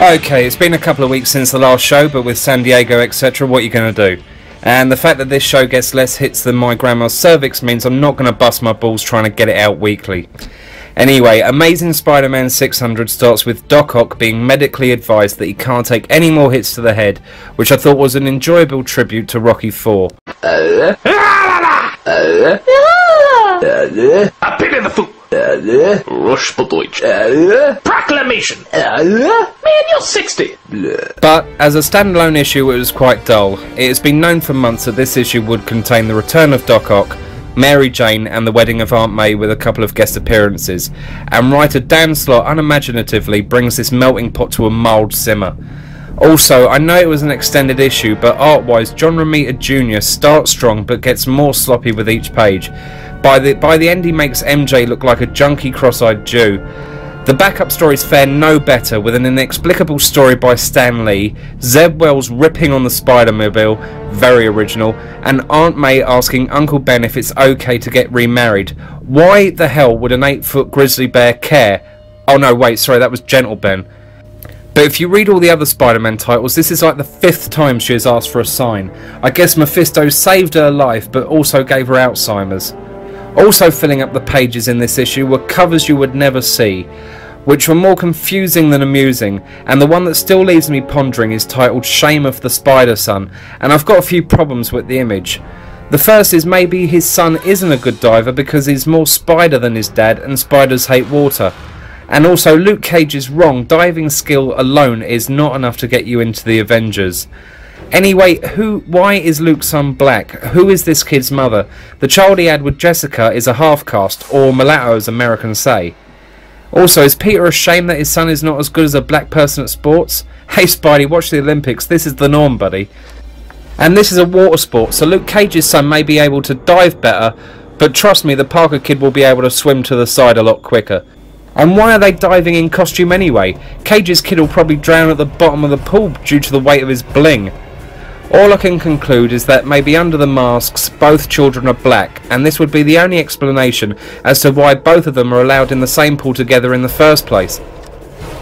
Okay, it's been a couple of weeks since the last show, but with San Diego, etc., what are you going to do? And the fact that this show gets less hits than my grandma's cervix means I'm not going to bust my balls trying to get it out weekly. Anyway, Amazing Spider-Man 600 starts with Doc Ock being medically advised that he can't take any more hits to the head, which I thought was an enjoyable tribute to Rocky IV. I pick in the food. Rush for Deutsch. Proclamation. Man, you're 60. But as a standalone issue, it was quite dull. It has been known for months that this issue would contain the return of Doc Ock, Mary Jane and the wedding of Aunt May with a couple of guest appearances, and writer Dan Slott unimaginatively brings this melting pot to a mild simmer. Also, I know it was an extended issue, but art-wise, John Romita Jr. starts strong but gets more sloppy with each page. By the end he makes MJ look like a junky cross-eyed Jew. The backup stories fare no better, with an inexplicable story by Stan Lee, Zeb Wells ripping on the Spider-Mobile, very original, and Aunt May asking Uncle Ben if it's okay to get remarried. Why the hell would an 8-foot grizzly bear care? Oh no, wait, sorry, that was Gentle Ben. But if you read all the other Spider-Man titles, this is like the 5th time she has asked for a sign. I guess Mephisto saved her life, but also gave her Alzheimer's. Also filling up the pages in this issue were covers you would never see, which were more confusing than amusing, and the one that still leaves me pondering is titled Shame of the Spider-Son, and I've got a few problems with the image. The first is maybe his son isn't a good diver because he's more spider than his dad, and spiders hate water. And also, Luke Cage is wrong. Diving skill alone is not enough to get you into the Avengers. Anyway, why is Luke's son black? Who is this kid's mother? The child he had with Jessica is a half-caste, or mulatto as Americans say. Also, is Peter ashamed that his son is not as good as a black person at sports? Hey Spidey, watch the Olympics, this is the norm, buddy. And this is a water sport, so Luke Cage's son may be able to dive better, but trust me, the Parker kid will be able to swim to the side a lot quicker. And why are they diving in costume anyway? Cage's kid will probably drown at the bottom of the pool due to the weight of his bling. All I can conclude is that maybe under the masks both children are black, and this would be the only explanation as to why both of them are allowed in the same pool together in the first place.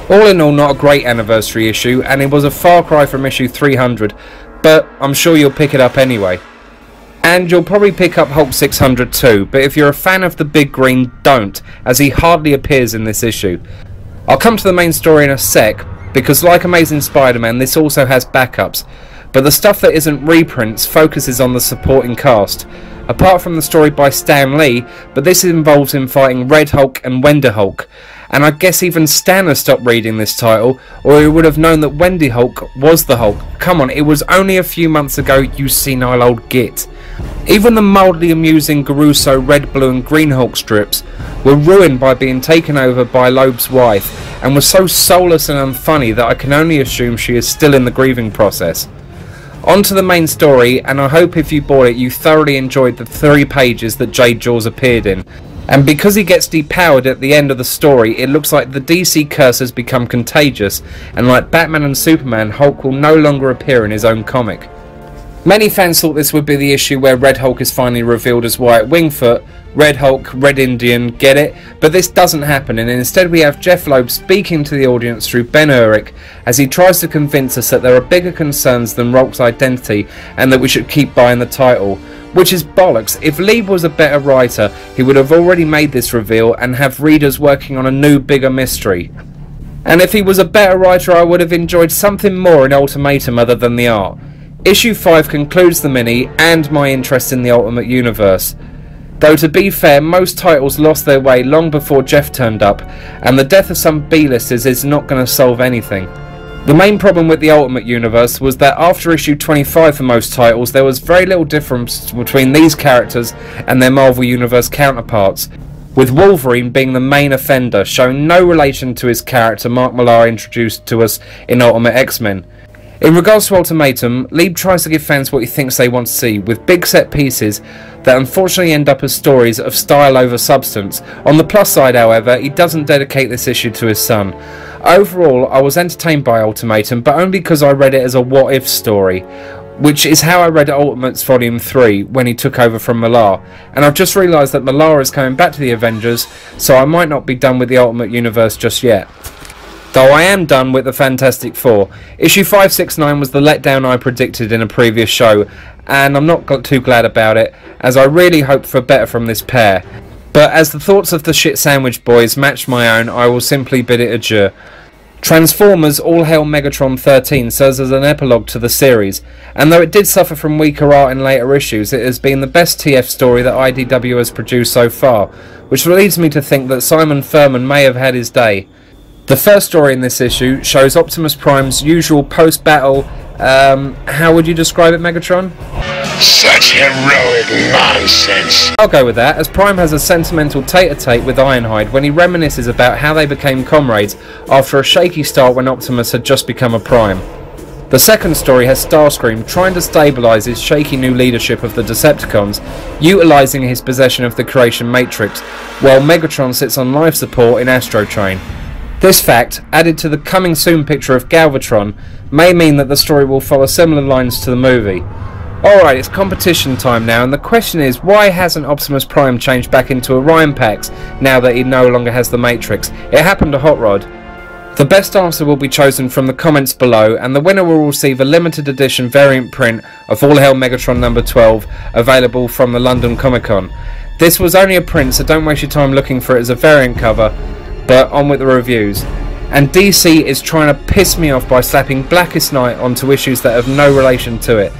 All in all, not a great anniversary issue, and it was a far cry from issue 300, but I'm sure you'll pick it up anyway. And you'll probably pick up Hulk 600 too, but if you're a fan of the Big Green, don't, as he hardly appears in this issue. I'll come to the main story in a sec, because like Amazing Spider-Man, this also has backups. But the stuff that isn't reprints focuses on the supporting cast. Apart from the story by Stan Lee, but this involves him fighting Red Hulk and Wendy Hulk. And I guess even Stan has stopped reading this title, or he would have known that Wendy Hulk was the Hulk. Come on, it was only a few months ago, you senile old git. Even the mildly amusing Garuso Red, Blue and Green Hulk strips were ruined by being taken over by Loeb's wife, and were so soulless and unfunny that I can only assume she is still in the grieving process. On to the main story, and I hope if you bought it you thoroughly enjoyed the 3 pages that Jade Jaws appeared in. And because he gets depowered at the end of the story, it looks like the DC curse has become contagious, and like Batman and Superman, Hulk will no longer appear in his own comic. Many fans thought this would be the issue where Red Hulk is finally revealed as Wyatt Wingfoot, Red Hulk, Red Indian, get it? But this doesn't happen, and instead we have Jeff Loeb speaking to the audience through Ben Urich as he tries to convince us that there are bigger concerns than Hulk's identity and that we should keep buying the title. Which is bollocks. If Loeb was a better writer, he would have already made this reveal and have readers working on a new, bigger mystery. And if he was a better writer, I would have enjoyed something more in Ultimatum other than the art. Issue 5 concludes the mini and my interest in the Ultimate Universe. Though to be fair, most titles lost their way long before Jeff turned up, and the death of some B-listers is not going to solve anything. The main problem with the Ultimate Universe was that after issue 25 for most titles, there was very little difference between these characters and their Marvel Universe counterparts, with Wolverine being the main offender, showing no relation to his character Mark Millar introduced to us in Ultimate X-Men. In regards to Ultimatum, Lieb tries to give fans what he thinks they want to see, with big set pieces that unfortunately end up as stories of style over substance. On the plus side, however, he doesn't dedicate this issue to his son. Overall, I was entertained by Ultimatum, but only because I read it as a what-if story, which is how I read Ultimates Volume 3 when he took over from Millar. And I've just realised that Millar is coming back to the Avengers, so I might not be done with the Ultimate Universe just yet. Though I am done with the Fantastic Four. Issue 569 was the letdown I predicted in a previous show, and I'm not too glad about it, as I really hoped for better from this pair. But as the thoughts of the shit sandwich boys match my own, I will simply bid it adieu. Transformers All Hail Megatron 13 serves as an epilogue to the series, and though it did suffer from weaker art in later issues, it has been the best TF story that IDW has produced so far, which leads me to think that Simon Furman may have had his day. The first story in this issue shows Optimus Prime's usual post-battle, how would you describe it, Megatron? Such heroic nonsense. I'll go with that, as Prime has a sentimental tete-a-tete with Ironhide when he reminisces about how they became comrades after a shaky start when Optimus had just become a Prime. The second story has Starscream trying to stabilise his shaky new leadership of the Decepticons, utilising his possession of the Creation Matrix, while Megatron sits on life support in Astrotrain. This fact, added to the coming soon picture of Galvatron, may mean that the story will follow similar lines to the movie. Alright, it's competition time now, and the question is, why hasn't Optimus Prime changed back into Orion Pax now that he no longer has the Matrix? It happened to Hot Rod. The best answer will be chosen from the comments below, and the winner will receive a limited edition variant print of All Hail Megatron number 12, available from the London Comic Con. This was only a print, so don't waste your time looking for it as a variant cover, but on with the reviews. And DC is trying to piss me off by slapping Blackest Night onto issues that have no relation to it.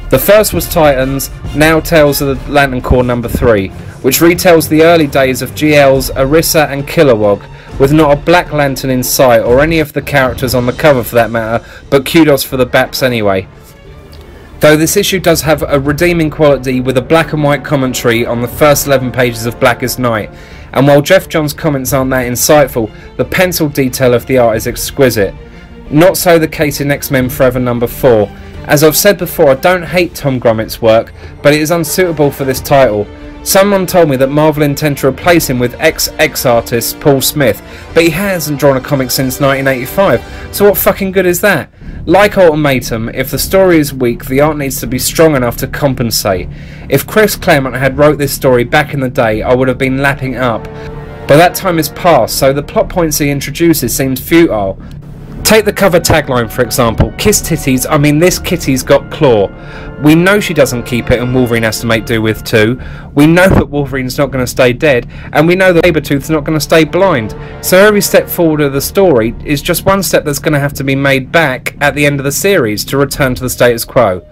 The first was Titans, now Tales of the Lantern Corps number 3, which retells the early days of GL's Arissa and Kilowog, with not a Black Lantern in sight or any of the characters on the cover for that matter, but kudos for the Baps anyway. Though this issue does have a redeeming quality with a black and white commentary on the first 11 pages of Blackest Night, and while Jeff Johns' comments aren't that insightful, the pencil detail of the art is exquisite. Not so the case in X-Men Forever number 4. As I've said before, I don't hate Tom Grummett's work, but it is unsuitable for this title. Someone told me that Marvel intend to replace him with ex artist Paul Smith, but he hasn't drawn a comic since 1985, so what fucking good is that? Like Ultimatum, if the story is weak, the art needs to be strong enough to compensate. If Chris Claremont had wrote this story back in the day, I would have been lapping up. But that time is past, so the plot points he introduces seems futile. Take the cover tagline for example, kiss titties, I mean this kitty's got claw. We know she doesn't keep it and Wolverine has to make do with two. We know that Wolverine's not going to stay dead, and we know that Sabretooth's not going to stay blind. So every step forward of the story is just one step that's going to have to be made back at the end of the series to return to the status quo.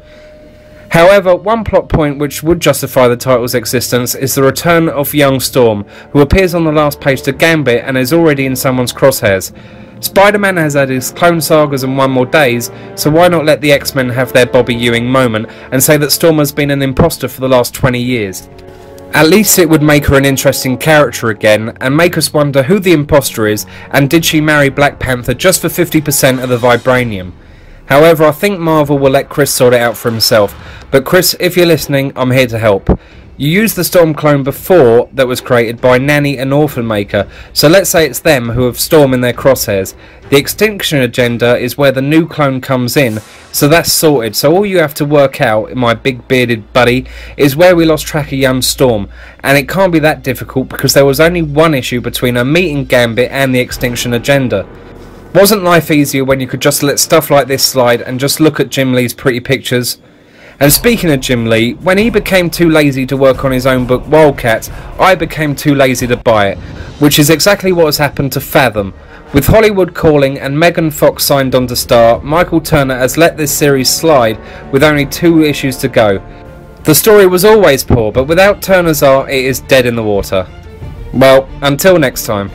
However, one plot point which would justify the title's existence is the return of young Storm, who appears on the last page to Gambit and is already in someone's crosshairs. Spider-Man has had his Clone Sagas and One More Days, so why not let the X-Men have their Bobby Ewing moment and say that Storm has been an imposter for the last 20 years? At least it would make her an interesting character again, and make us wonder who the imposter is, and did she marry Black Panther just for 50% of the vibranium? However, I think Marvel will let Chris sort it out for himself, but Chris, if you're listening, I'm here to help. You used the Storm clone before that was created by Nanny and Orphan Maker, so let's say it's them who have Storm in their crosshairs. The Extinction Agenda is where the new clone comes in, so that's sorted. So all you have to work out, my big bearded buddy, is where we lost track of young Storm, and it can't be that difficult because there was only one issue between her meeting Gambit and the Extinction Agenda. Wasn't life easier when you could just let stuff like this slide and just look at Jim Lee's pretty pictures? And speaking of Jim Lee, when he became too lazy to work on his own book Wildcats, I became too lazy to buy it, which is exactly what has happened to Fathom. With Hollywood calling and Megan Fox signed on to star, Michael Turner has let this series slide with only 2 issues to go. The story was always poor, but without Turner's art it is dead in the water. Well, until next time.